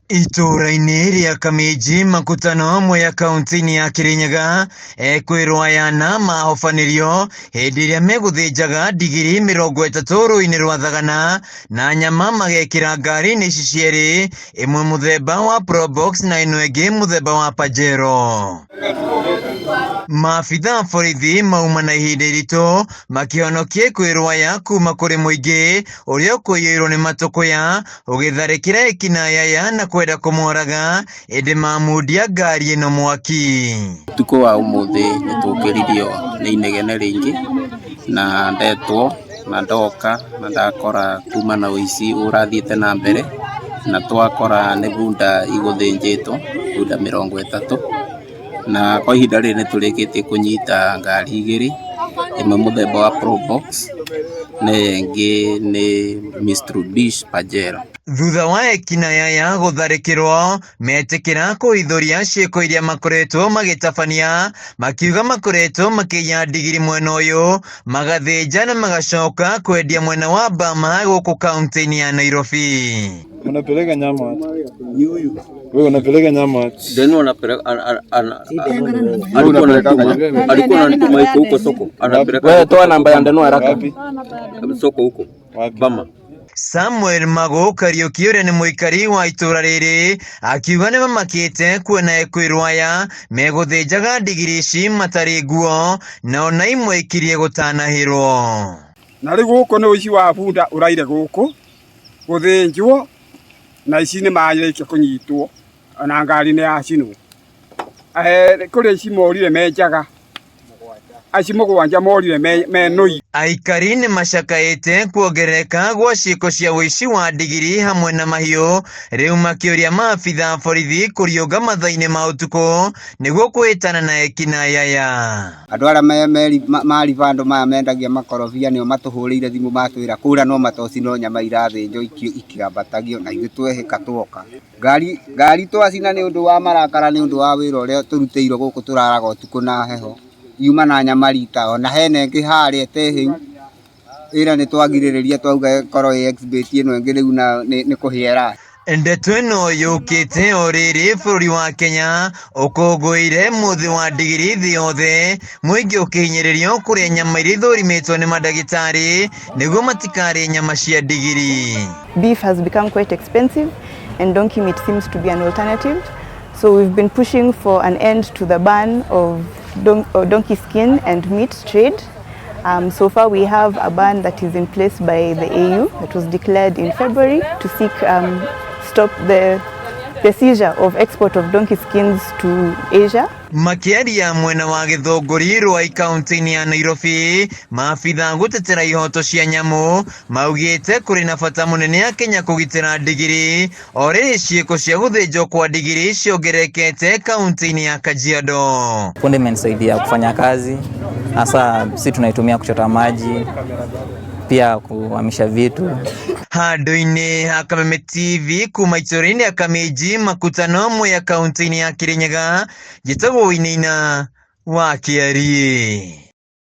Itũra-inĩ rĩa Kamĩnji makutano amwe ya kaunti-inĩ ya Kirinyaga ekwĩrwo ayana mahobanĩrio hĩndĩ ĩrĩa megũthĩnjaga ndigiri 30 rũĩ-inĩ rwa Thagana na nyama magekĩra ngari-inĩ ici cierĩ, ĩmwe mũthemba wa Probox na ĩno ĩngĩ mũthemba wa Pajero. Maabitha borithi mauma na ihinda iritũ makĩhonokia ekwĩrwo aya kuma kũrĩ mũingĩ ũrĩa ũkũiyũirwo nĩ matũkũya ũgĩtharĩkĩra ekinaĩ aya na kwenda kũmoraga ĩndĩ mamundia ngari ĩno mwaki. Ũtukũ wa ũmũthĩ nĩtũkĩririo nĩ inegene rĩingĩ na ndetwo na ndoka na ndakora kuma na ũici ũrathiĩte na mbere na twakora nĩ bunda igũthĩnjĩtwo bunda 30 na kwa ihinda rĩrĩ nĩtũrĩkĩtie kũnyita ngari igĩrĩ, ĩmwe mũthemba wa Probox na ĩngĩ nĩ Mitsubishi Pajero. Thutha wa ekinaĩ aya gũtharĩkĩrwo metĩkĩra kũhithũria ciĩko iria makoretwo magĩtabania, makiuga makoretwo makĩiya ndigiri mwena ũyũ magathĩnja na magacoka kwendia mwena wa Bama gũkũ kaunti-inĩ ya Nairobi. Unapeleka nyama wewe, unapeleka nyama Deno anapeleka alikuwa anatuma huko soko, anapeleka. Wewe toa namba ya Deno haraka soko huko Bama. Samuel Mago Kariuki ũrĩa nĩ mũikari wa itũra rĩrĩ akiuga nĩ mamakĩte kuona ekwĩrwo aya megũthĩnjaga ndigiri ici matarĩ nguo na ona imwe ikirie gũtanahĩrwo. Na rĩu gũkũ nĩ ũici wa bunda ũraire gũkũ gũthĩnjwo na ici nĩ marĩkia kũnyitwo na ngari nĩ yacinwo. Kũrĩ ici morire menjaga aci mũgwanja morire menũi. Aikari nĩ macakaĩte kuongerereka gwa ciĩko cia ũici wa ndigiri hamwe na mahiũ, rĩu makĩũria maabitha borithi kũriũnga mathaa-inĩ ma ũtukũ nĩguo kũhĩtana na ekinaĩ aya. Andũ arĩa marĩ bandũ maya mendagia makorobia nĩo matũhũrĩire thimũ matwĩra kũra no matoci no nyama irathĩnjwo ikĩambatagio na ithuĩ twehĩka twoka. Ngari twacina nĩ ũndũ wa marakara, nĩ ũndũ wa wĩra ũrĩa tũrutĩirwo gũkũ tũraraga ũtukũ na heho. Yuma na nyama rita ona hene ĩngĩ harĩa tehĩu ĩra nĩ twagirĩrĩria twauga korwo exhibit ĩno ĩngĩ rĩu nĩ kũhĩera. Ndeto ĩno yũkĩte o rĩrĩ bũrũri wa Kenya ũkũngũĩire mũthĩ wa ndigiri thĩ yothe, mũingĩ ũkĩhinyĩrĩrio kũrĩa nyama iria ithũrimĩtwo nĩ mandagĩtarĩ nĩguo matikarĩe nyama cia ndigiri. Beef has become quite expensive and donkey meat seems to be an alternative. So we've been pushing for an end to the ban of donkey skin and meat trade. So far we have a ban that is in place by the AU that was declared in February to seek stop the seizure of export of donkey skins to Asia. Makĩaria mwena wa Gĩthũngũri rwa kaunti-inĩ ya Nairobi, maabitha gũtetera ihoto cia nyamũ maugĩte kũrĩ na bata mũnene ya Kenya kũgitĩra ndigiri o rĩrĩ ciĩko cia gũthĩnjwo kwa ndigiri ciongerekete kaunti-inĩ ya Kajiado. Punde imenisaidia kufanya kazi, hasa sisi tunaitumia kuchota maji pia kuhamisha vitu. Handũ-inĩ ha Kameme TV kuma itũra-inĩ ya Kamĩnji makutano amwe ya kaunti-inĩ ya Kirinyaga, njĩtagwo Winaina wa Kĩarie.